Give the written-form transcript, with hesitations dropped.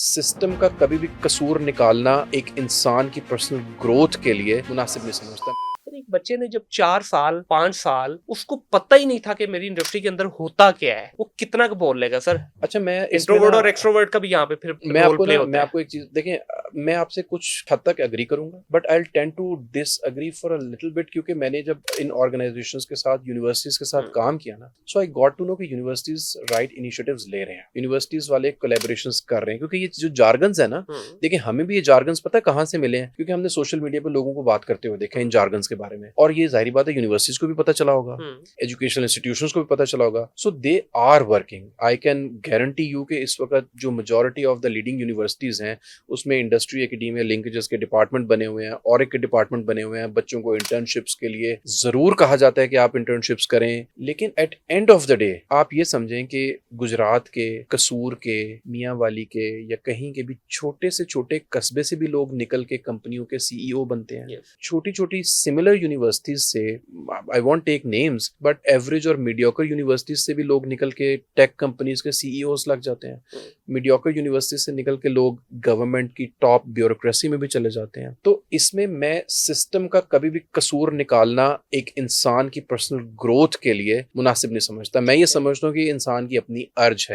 System का कभी भी कसूर निकालना एक इंसान की पर्सनल ग्रोथ के लिए मुनासिब नहीं समझता। एक बच्चे ने जब 4 साल 5 साल उसको पता ही नहीं था कि मेरी इंडस्ट्री के अंदर होता क्या है, वो कितना का बोल लेगा सर। अच्छा, मैं इसमें इंट्रोवर्ट ना और एक्सट्रोवर्ट का भी यहाँ पे फिर मैं रोल आपको प्ले ना होता मैं है। आपको एक चीज देखें, मैं आपसे कुछ हद तक एग्री करूंगा but I tend to disagree for a little bit, क्योंकि मैंने जब इन ऑर्गेनाइजेशंस के साथ यूनिवर्सिटीज के साथ काम किया ना, सो आई गॉट टू नो कि यूनिवर्सिटीज राइट इनिशिएटिव्स ले रहे हैं, यूनिवर्सिटीज वाले कोलैबोरेशंस कर रहे हैं, क्योंकि ये जो जार्गन्स है ना, देखिए हमें भी ये जार्गन्स पता है कहाँ से मिले हैं, क्योंकि हमने सोशल मीडिया पे लोगों को बात करते हुए देखा है इन जार्गन्स के बारे में, और ये जाहिर बात है यूनिवर्सिटीज को भी पता चला होगा, एजुकेशनल इंस्टीट्यूशंस को भी पता चला होगा। So they are working. I can guarantee you कि इस वक्त जो majority of the leading universities हैं उसमें इंडस्ट्री एकेडमिया लिंकेजेस के डिपार्टमेंट बने हुए हैं और एक के डिपार्टमेंट बने हुए हैं। बच्चों को इंटर्नशिप्स के लिए जरूर कहा जाता है कि आप इंटर्नशिप्स करें, लेकिन at end of the day आप ये समझें कि गुजरात के, कसूर के, मियाँ वाली के या कहीं के भी छोटे से छोटे कस्बे से भी लोग निकल के कंपनियों के सीईओ बनते हैं। छोटी छोटी सिमिलर यूनिवर्सिटीज से, I won't take names, but average और मीडियोकर यूनिवर्सिटीज से भी लोग निकल के टेक कंपनीज के सीईओस लग जाते हैं। मीडियोकर यूनिवर्सिटी से निकल के लोग गवर्नमेंट की टॉप ब्यूरोक्रेसी में भी चले जाते हैं। तो इसमें मैं सिस्टम का कभी भी कसूर निकालना एक इंसान की पर्सनल ग्रोथ के लिए मुनासिब नहीं समझता। मैं ये समझता हूँ कि इंसान की अपनी अर्ज है।